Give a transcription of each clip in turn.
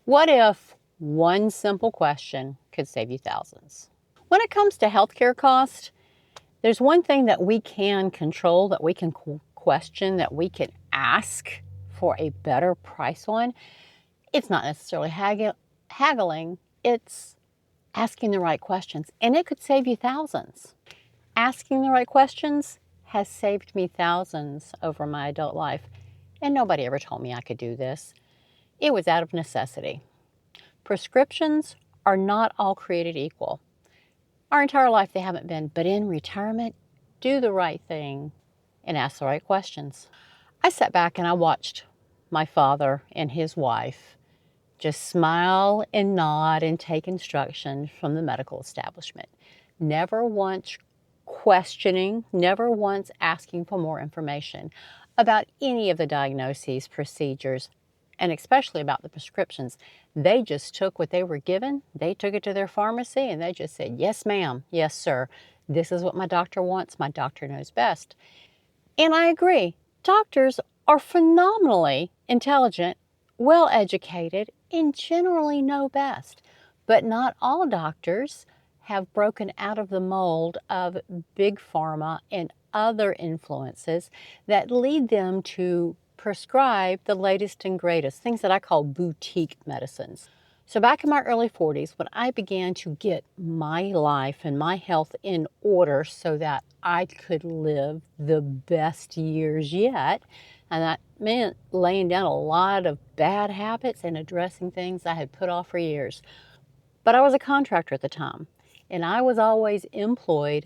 What if one simple question could save you thousands? When it comes to healthcare costs, there's one thing that we can control, that we can question, that we can ask for a better price on. It's not necessarily haggling, it's asking the right questions, and it could save you thousands. Asking the right questions has saved me thousands over my adult life, and nobody ever told me I could do this. It was out of necessity. Prescriptions are not all created equal. Our entire life they haven't been, but in retirement, do the right thing and ask the right questions. I sat back and I watched my father and his wife just smile and nod and take instruction from the medical establishment. Never once questioning, never once asking for more information about any of the diagnoses, procedures, and especially about the prescriptions. They just took what they were given, they took it to their pharmacy, and they just said, yes, ma'am, yes, sir. This is what my doctor wants. My doctor knows best. And I agree. Doctors are phenomenally intelligent, well educated, and generally know best. But not all doctors have broken out of the mold of big pharma and other influences that lead them to prescribe the latest and greatest, things that I call boutique medicines. So back in my early 40s, when I began to get my life and my health in order so that I could live the best years yet, and that meant laying down a lot of bad habits and addressing things I had put off for years. But I was a contractor at the time, and I was always employed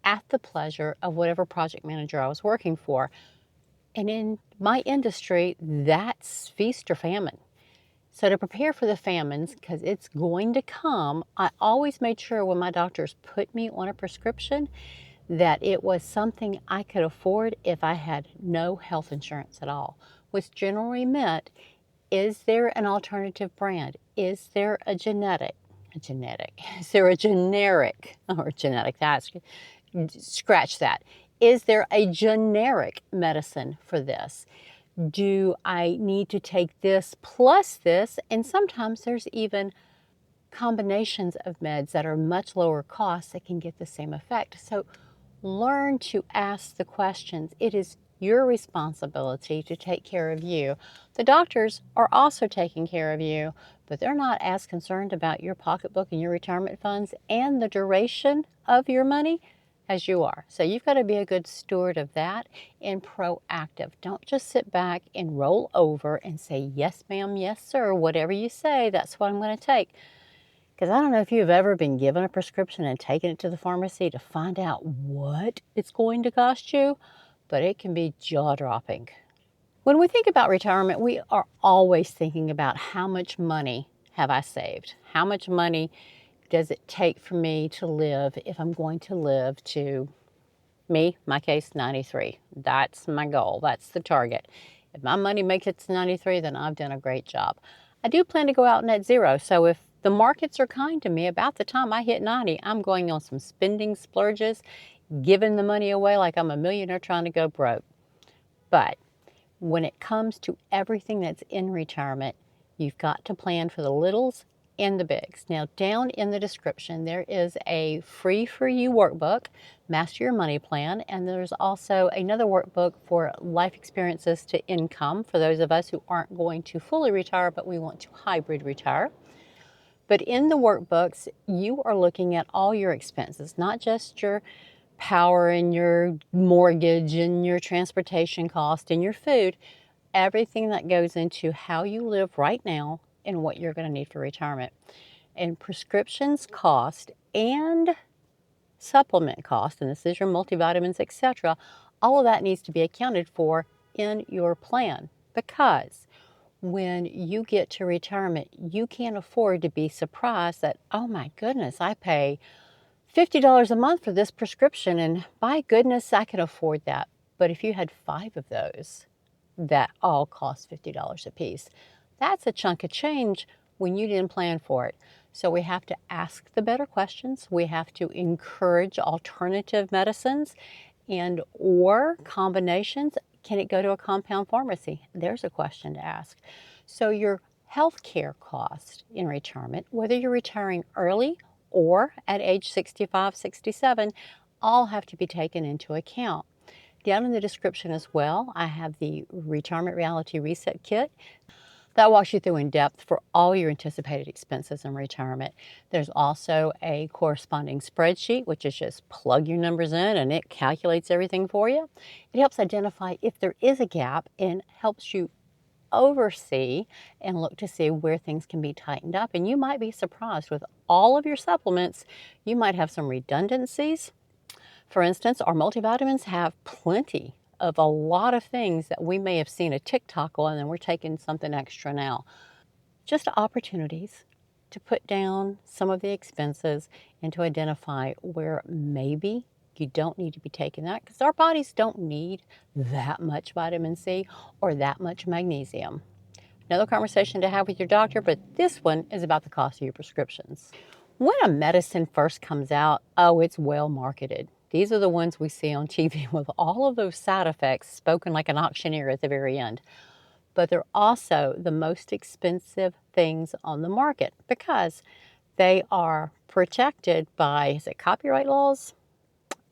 at the pleasure of whatever project manager I was working for. And in my industry, that's feast or famine. So to prepare for the famines, because it's going to come, I always made sure when my doctors put me on a prescription that it was something I could afford if I had no health insurance at all, which generally meant, is there an alternative brand? Is there a genetic, is there a generic, or genetic, that's, scratch that. Is there a generic medicine for this? Do I need to take this plus this? And sometimes there's even combinations of meds that are much lower cost that can get the same effect. So learn to ask the questions. It is your responsibility to take care of you. The doctors are also taking care of you, but they're not as concerned about your pocketbook and your retirement funds and the duration of your money as you are. So you've got to be a good steward of that and proactive. Don't just sit back and roll over and say, yes, ma'am, yes, sir, whatever you say, that's what I'm going to take. Because I don't know if you've ever been given a prescription and taken it to the pharmacy to find out what it's going to cost you, but it can be jaw-dropping. When we think about retirement, we are always thinking about how much money have I saved? How much money does it take for me to live if I'm going to live to, my case, 93. That's my goal. That's the target. If my money makes it to 93, then I've done a great job. I do plan to go out net zero, so if the markets are kind to me, about the time I hit 90, I'm going on some spending splurges, giving the money away like I'm a millionaire trying to go broke. But when it comes to everything that's in retirement, you've got to plan for the littles and the bigs. Now, down in the description, there is a free for you workbook, Master Your Money Plan, and there's also another workbook for life experiences to income for those of us who aren't going to fully retire, but we want to hybrid retire. But in the workbooks, you are looking at all your expenses, not just your power and your mortgage and your transportation cost and your food, everything that goes into how you live right now and what you're going to need for retirement. And prescriptions cost and supplement cost, and this is your multivitamins, etc., all of that needs to be accounted for in your plan, because when you get to retirement, you can't afford to be surprised that, oh my goodness, I pay $50 a month for this prescription, and by goodness, I can afford that. But if you had 5 of those that all cost $50 a piece, that's a chunk of change when you didn't plan for it. So we have to ask the better questions. We have to encourage alternative medicines and or combinations. Can it go to a compound pharmacy? There's a question to ask. So your healthcare costs in retirement, whether you're retiring early or at age 65, 67, all have to be taken into account. Down in the description as well, I have the Retirement Reality Reset Kit. That walks you through in depth for all your anticipated expenses in retirement. There's also a corresponding spreadsheet, which is just plug your numbers in and it calculates everything for you. It helps identify if there is a gap and helps you oversee and look to see where things can be tightened up. And you might be surprised with all of your supplements, you might have some redundancies. For instance, our multivitamins have plenty of a lot of things that we may have seen a TikTok on and we're taking something extra now. Just opportunities to put down some of the expenses and to identify where maybe you don't need to be taking that, because our bodies don't need that much vitamin C or that much magnesium. Another conversation to have with your doctor, but this one is about the cost of your prescriptions. When a medicine first comes out, oh, it's well marketed. These are the ones we see on TV with all of those side effects spoken like an auctioneer at the very end. But they're also the most expensive things on the market because they are protected by, is it copyright laws?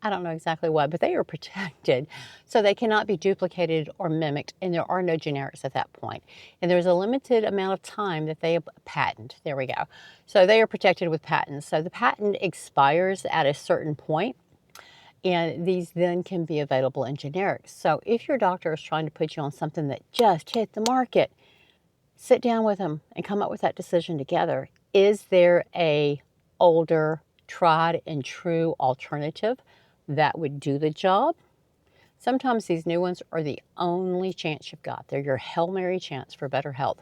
I don't know exactly what, but they are protected. So they cannot be duplicated or mimicked, and there are no generics at that point. And there's a limited amount of time that they patent. There we go. So they are protected with patents. So the patent expires at a certain point, and these then can be available in generics. So if your doctor is trying to put you on something that just hit the market, sit down with them and come up with that decision together. Is there a older, tried and true alternative that would do the job? Sometimes these new ones are the only chance you've got. They're your Hail Mary chance for better health.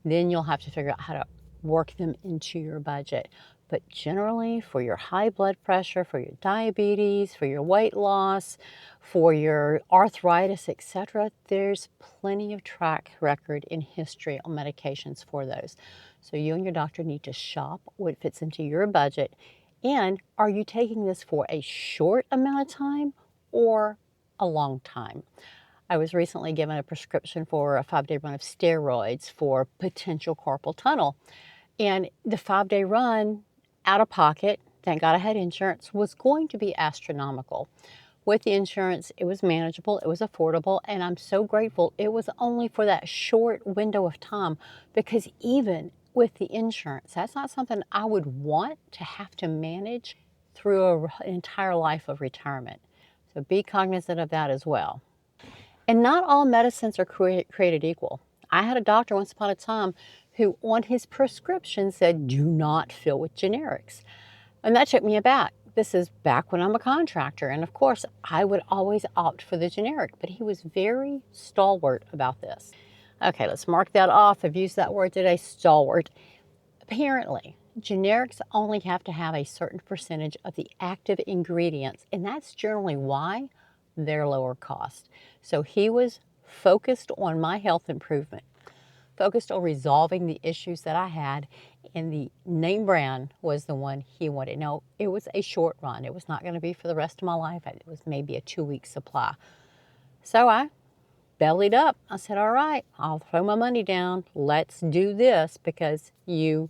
Then you'll have to figure out how to work them into your budget. But generally, for your high blood pressure, for your diabetes, for your weight loss, for your arthritis, etc., there's plenty of track record in history on medications for those. So you and your doctor need to shop what fits into your budget. And are you taking this for a short amount of time or a long time? I was recently given a prescription for a 5-day run of steroids for potential carpal tunnel. And the 5-day run, out of pocket, thank God I had insurance, was going to be astronomical. With the insurance, it was manageable, it was affordable, and I'm so grateful it was only for that short window of time, because even with the insurance, that's not something I would want to have to manage through an entire life of retirement. So be cognizant of that as well. And not all medicines are created equal. I had a doctor once upon a time who on his prescription said, do not fill with generics. And that took me aback. This is back when I'm a contractor. And of course, I would always opt for the generic, but he was very stalwart about this. Okay, let's mark that off. I've used that word today, stalwart. Apparently, generics only have to have a certain percentage of the active ingredients, and that's generally why they're lower cost. So he was focused on my health improvement, focused on resolving the issues that I had, and the name brand was the one he wanted. Now, it was a short run. It was not going to be for the rest of my life. It was maybe a 2-week supply. So I bellied up. I said, all right, I'll throw my money down. Let's do this because you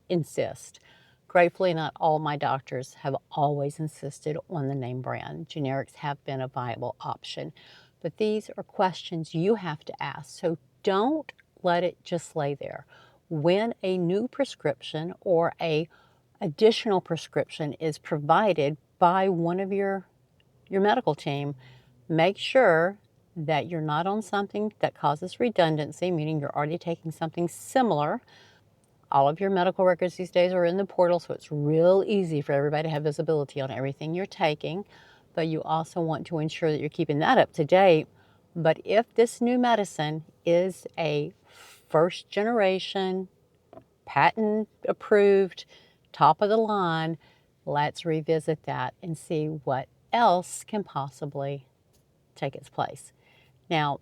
insist. Gratefully, not all my doctors have always insisted on the name brand. Generics have been a viable option. But these are questions you have to ask. So don't let it just lay there. When a new prescription or a additional prescription is provided by one of your medical team, make sure that you're not on something that causes redundancy, meaning you're already taking something similar. All of your medical records these days are in the portal, so it's real easy for everybody to have visibility on everything you're taking. But you also want to ensure that you're keeping that up to date. But if this new medicine is a first generation, patent approved, top of the line, let's revisit that and see what else can possibly take its place. Now,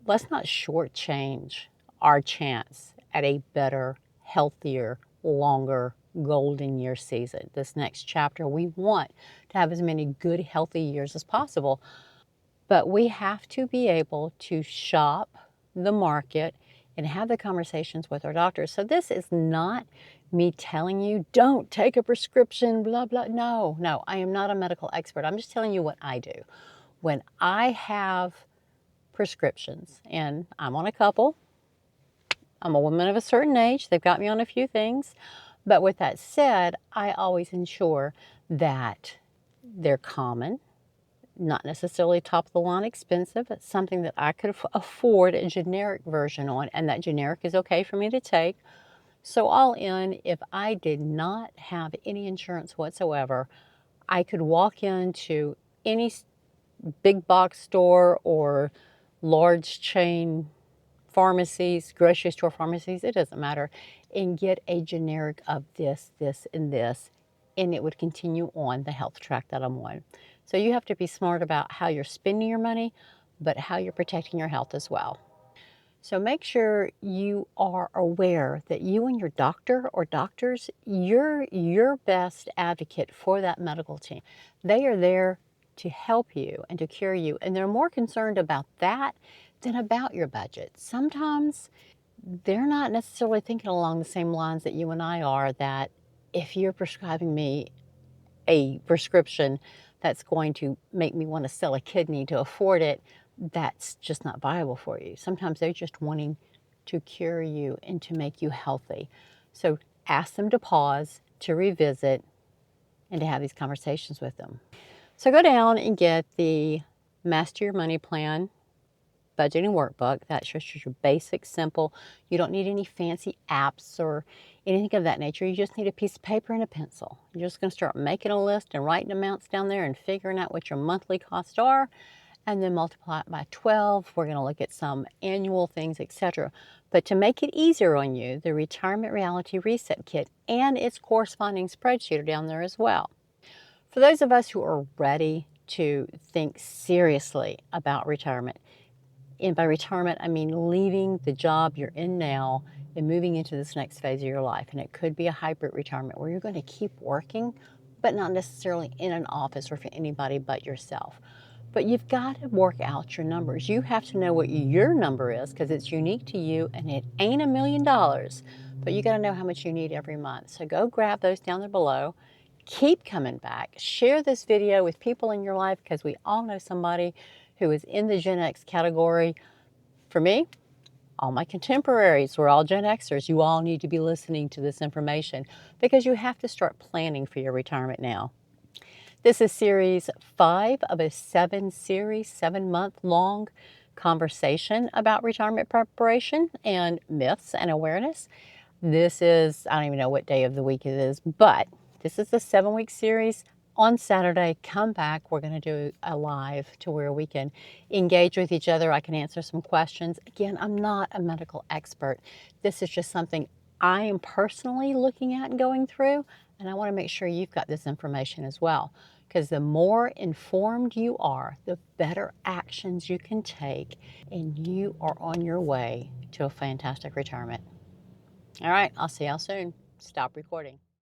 let's not shortchange our chance at a better, healthier, longer golden year season. This next chapter, we want to have as many good, healthy years as possible, but we have to be able to shop the market and have the conversations with our doctors. So this is not me telling you, don't take a prescription, blah, blah. No, I am not a medical expert. I'm just telling you what I do. When I have prescriptions, and I'm on a couple, I'm a woman of a certain age, they've got me on a few things, but with that said, I always ensure that they're common, not necessarily top of the line expensive. It's something that I could afford a generic version on, and that generic is okay for me to take. So all in, if I did not have any insurance whatsoever, I could walk into any big box store or large chain pharmacies, grocery store pharmacies, it doesn't matter, and get a generic of this, this, and this, and it would continue on the health track that I'm on. So you have to be smart about how you're spending your money, but how you're protecting your health as well. So make sure you are aware that you and your doctor or doctors, you're your best advocate for that medical team. They are there to help you and to cure you, and they're more concerned about that than about your budget. Sometimes they're not necessarily thinking along the same lines that you and I are, that if you're prescribing me a prescription that's going to make me want to sell a kidney to afford it, that's just not viable for you. Sometimes they're just wanting to cure you and to make you healthy. So ask them to pause, to revisit, and to have these conversations with them. So go down and get the Master Your Money Plan budgeting workbook. That's just your basic, simple. You don't need any fancy apps or anything of that nature. You just need a piece of paper and a pencil. You're just going to start making a list and writing amounts down there and figuring out what your monthly costs are, and then multiply it by 12. We're going to look at some annual things, etc. But to make it easier on you, the Retirement Reality Reset Kit and its corresponding spreadsheet are down there as well. For those of us who are ready to think seriously about retirement, and by retirement, I mean leaving the job you're in now and moving into this next phase of your life. And it could be a hybrid retirement where you're going to keep working, but not necessarily in an office or for anybody but yourself. But you've got to work out your numbers. You have to know what your number is because it's unique to you and it ain't $1 million, but you got to know how much you need every month. So go grab those down there below. Keep coming back. Share this video with people in your life because we all know somebody who is in the Gen X category. For me, all my contemporaries were all Gen Xers. You all need to be listening to this information because you have to start planning for your retirement now. This is series 5 of a 7-month-long conversation about retirement preparation and myths and awareness. This is, I don't even know what day of the week it is, but this is the 7-week series. On Saturday, come back. We're going to do a live to where we can engage with each other. I can answer some questions. Again, I'm not a medical expert. This is just something I am personally looking at and going through, and I want to make sure you've got this information as well. Because the more informed you are, the better actions you can take, and you are on your way to a fantastic retirement. All right, I'll see y'all soon. Stop recording.